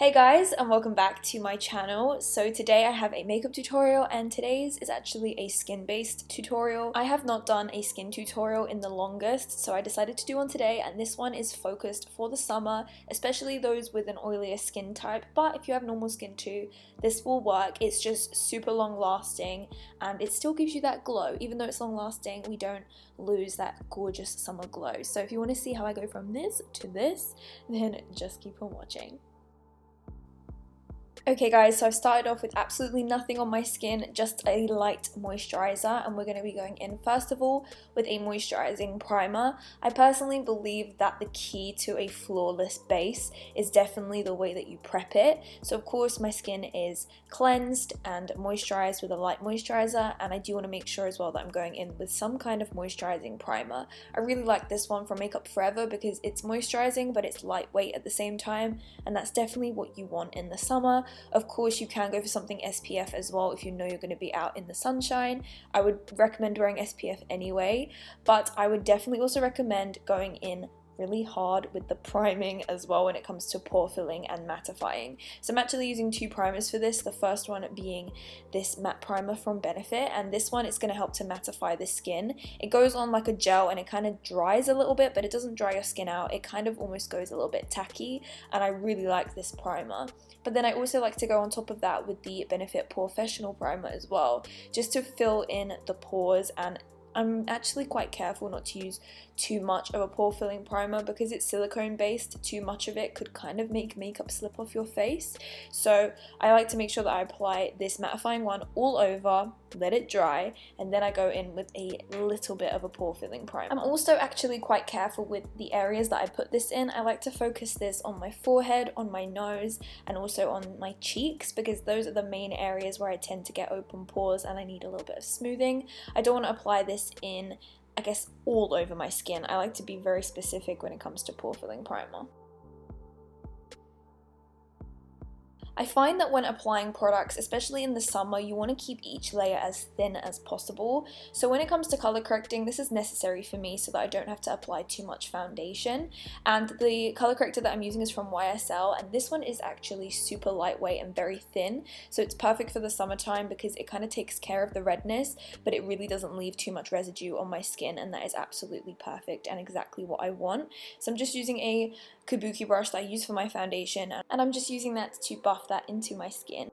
Hey guys, and welcome back to my channel. So today I have a makeup tutorial, and today's is actually a skin-based tutorial. I have not done a skin tutorial in the longest, so I decided to do one today, and this one is focused for the summer, especially those with an oilier skin type, but if you have normal skin too, this will work. It's just super long lasting and it still gives you that glow. Even though it's long lasting, we don't lose that gorgeous summer glow. So if you want to see how I go from this to this, then just keep on watching. Okay guys, so I've started off with absolutely nothing on my skin, just a light moisturizer, and we're going to be going in first of all with a moisturizing primer. I personally believe that the key to a flawless base is definitely the way that you prep it. So of course my skin is cleansed and moisturized with a light moisturizer, and I do want to make sure as well that I'm going in with some kind of moisturizing primer. I really like this one from Makeup Forever because it's moisturizing but it's lightweight at the same time, and that's definitely what you want in the summer. Of course, you can go for something SPF as well if you know you're going to be out in the sunshine. I would recommend wearing SPF anyway, but I would definitely also recommend going in really hard with the priming as well when it comes to pore filling and mattifying. So I'm actually using two primers for this, the first one being this matte primer from Benefit, and this one is going to help to mattify the skin. It goes on like a gel and it kind of dries a little bit, but it doesn't dry your skin out. It kind of almost goes a little bit tacky, and I really like this primer. But then I also like to go on top of that with the Benefit Porefessional primer as well, just to fill in the pores. And I'm actually quite careful not to use too much of a pore filling primer because it's silicone based. Too much of it could kind of make makeup slip off your face. So I like to make sure that I apply this mattifying one all over, let it dry, and then I go in with a little bit of a pore filling primer. I'm also actually quite careful with the areas that I put this in. I like to focus this on my forehead, on my nose, and also on my cheeks because those are the main areas where I tend to get open pores and I need a little bit of smoothing. I don't want to apply this in, I guess, all over my skin. I like to be very specific when it comes to pore filling primer. I find that when applying products, especially in the summer, you want to keep each layer as thin as possible. So when it comes to color correcting, this is necessary for me so that I don't have to apply too much foundation. And the color corrector that I'm using is from YSL, and this one is actually super lightweight and very thin. So it's perfect for the summertime because it kind of takes care of the redness, but it really doesn't leave too much residue on my skin, and that is absolutely perfect and exactly what I want. So I'm just using a kabuki brush that I use for my foundation, and I'm just using that to buff that into my skin.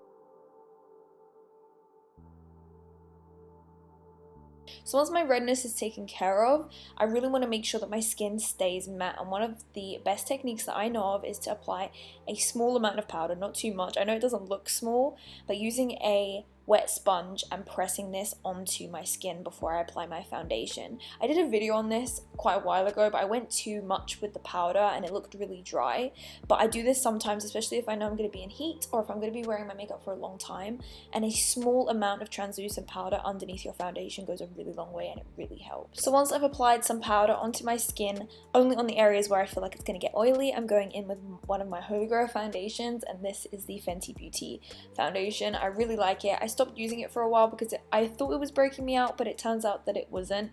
So once my redness is taken care of, I really want to make sure that my skin stays matte, and one of the best techniques that I know of is to apply a small amount of powder, not too much. I know it doesn't look small, but using a wet sponge and pressing this onto my skin before I apply my foundation. I did a video on this quite a while ago, but I went too much with the powder and it looked really dry. But I do this sometimes, especially if I know I'm going to be in heat or if I'm going to be wearing my makeup for a long time, and a small amount of translucent powder underneath your foundation goes a really long way and it really helps. So once I've applied some powder onto my skin, only on the areas where I feel like it's going to get oily, I'm going in with one of my Holy Grail foundations, and this is the Fenty Beauty foundation. I really like it. I stopped using it for a while because I thought it was breaking me out, but it turns out that it wasn't.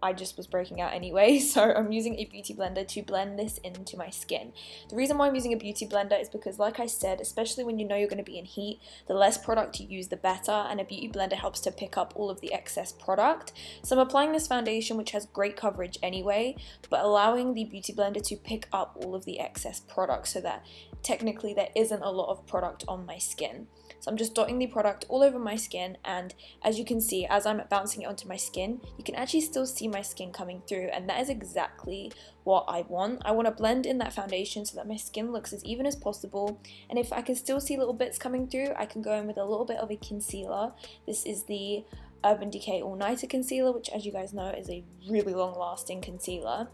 I just was breaking out anyway, so I'm using a beauty blender to blend this into my skin. The reason why I'm using a beauty blender is because, like I said, especially when you know you're going to be in heat, the less product you use the better, and a beauty blender helps to pick up all of the excess product. So I'm applying this foundation, which has great coverage anyway, but allowing the beauty blender to pick up all of the excess product so that technically there isn't a lot of product on my skin. So I'm just dotting the product all over my skin, and as you can see, as I'm bouncing it onto my skin, you can actually still see my skin coming through, and that is exactly what I want. I want to blend in that foundation so that my skin looks as even as possible, and if I can still see little bits coming through, I can go in with a little bit of a concealer. This is the Urban Decay All Nighter Concealer, which, as you guys know, is a really long lasting concealer.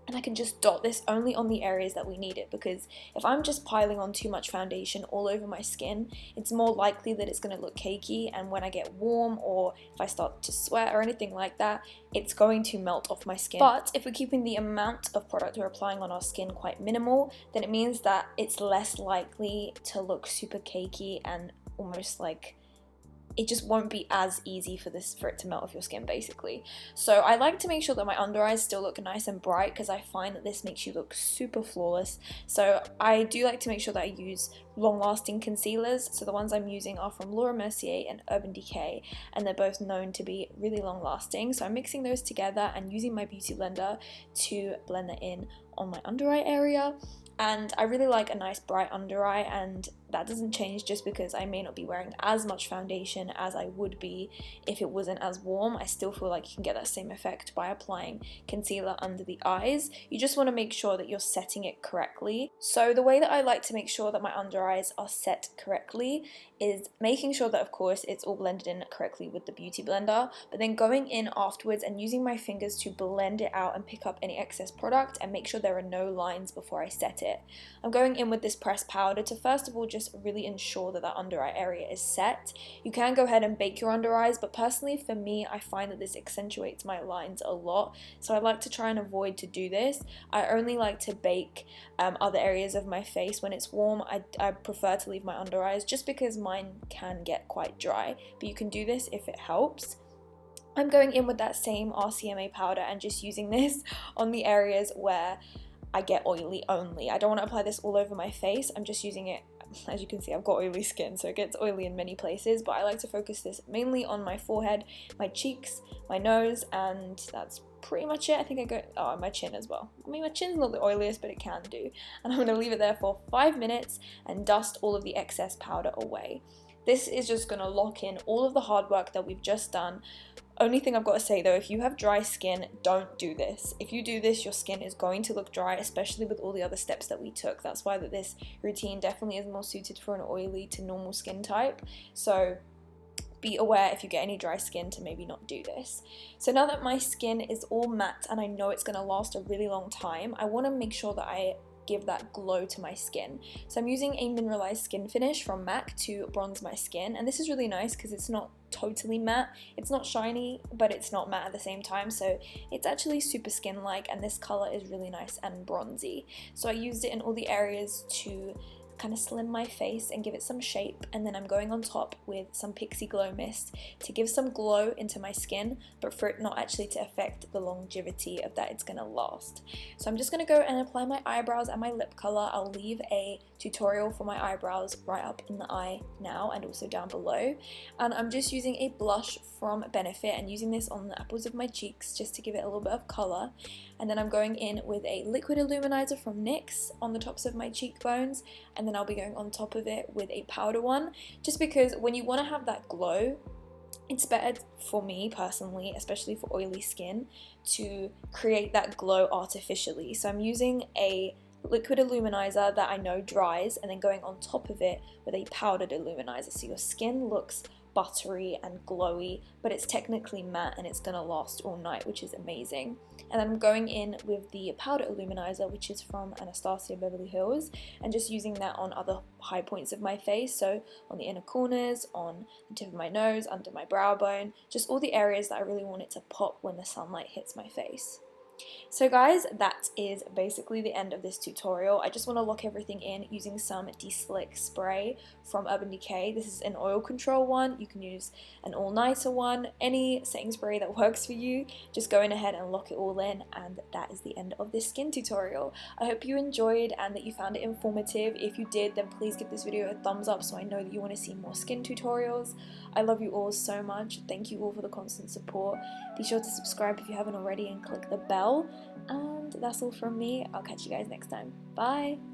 And I can just dot this only on the areas that we need it, because if I'm just piling on too much foundation all over my skin, it's more likely that it's going to look cakey, and when I get warm or if I start to sweat or anything like that, it's going to melt off my skin. But if we're keeping the amount of product we're applying on our skin quite minimal, then it means that it's less likely to look super cakey and almost like it just won't be as easy for it to melt off your skin, basically. So I like to make sure that my under eyes still look nice and bright, because I find that this makes you look super flawless. So I do like to make sure that I use long-lasting concealers. So the ones I'm using are from Laura Mercier and Urban Decay, and they're both known to be really long-lasting. So I'm mixing those together and using my beauty blender to blend that in on my under eye area. And I really like a nice bright under eye, and that doesn't change just because I may not be wearing as much foundation as I would be if it wasn't as warm. I still feel like you can get that same effect by applying concealer under the eyes. You just want to make sure that you're setting it correctly. So the way that I like to make sure that my under eyes are set correctly is making sure that, of course, it's all blended in correctly with the beauty blender, but then going in afterwards and using my fingers to blend it out and pick up any excess product and make sure there are no lines before I set it. I'm going in with this pressed powder to first of all just really ensure that that under eye area is set. You can go ahead and bake your under eyes, but personally for me, I find that this accentuates my lines a lot, so I like to try and avoid to do this. I only like to bake other areas of my face when it's warm. I prefer to leave my under eyes just because mine can get quite dry, but you can do this if it helps. I'm going in with that same RCMA powder and just using this on the areas where I get oily only. I don't want to apply this all over my face. I'm just using it, as you can see, I've got oily skin, so it gets oily in many places, but I like to focus this mainly on my forehead, my cheeks, my nose, and that's pretty much it. I think I go, oh, my chin as well. I mean, my chin's not the oiliest, but it can do. And I'm going to leave it there for 5 minutes and dust all of the excess powder away. This is just going to lock in all of the hard work that we've just done. Only thing I've got to say though, if you have dry skin, don't do this. If you do this, your skin is going to look dry, especially with all the other steps that we took. That's why this routine definitely is more suited for an oily to normal skin type. So be aware if you get any dry skin to maybe not do this. So now that my skin is all matte and I know it's going to last a really long time, I want to make sure that I give that glow to my skin. So I'm using a mineralized skin finish from MAC to bronze my skin, and this is really nice because it's not totally matte, it's not shiny, but it's not matte at the same time, so it's actually super skin-like, and this color is really nice and bronzy. So I used it in all the areas to kind of slim my face and give it some shape, and then I'm going on top with some Pixi Glow Mist to give some glow into my skin, but for it not actually to affect the longevity of that it's gonna last. So I'm just gonna go and apply my eyebrows and my lip color. I'll leave a tutorial for my eyebrows right up in the eye now and also down below, and I'm just using a blush from Benefit and using this on the apples of my cheeks just to give it a little bit of color. And then I'm going in with a liquid illuminizer from NYX on the tops of my cheekbones, and then I'll be going on top of it with a powder one, just because when you want to have that glow, it's better for me personally, especially for oily skin, to create that glow artificially. So I'm using a liquid illuminizer that I know dries and then going on top of it with a powdered illuminizer, so your skin looks buttery and glowy, but it's technically matte and it's gonna last all night, which is amazing. And then I'm going in with the powder illuminizer, which is from Anastasia Beverly Hills, and just using that on other high points of my face, so on the inner corners, on the tip of my nose, under my brow bone, just all the areas that I really want it to pop when the sunlight hits my face. So guys, that is basically the end of this tutorial. I just want to lock everything in using some De-Slick spray from Urban Decay. This is an oil control one. You can use an all-nighter one, any setting spray that works for you. Just go in ahead and lock it all in, and that is the end of this skin tutorial. I hope you enjoyed and that you found it informative. If you did, then please give this video a thumbs up so I know that you want to see more skin tutorials. I love you all so much. Thank you all for the constant support. Be sure to subscribe if you haven't already and click the bell. And that's all from me. I'll catch you guys next time. Bye!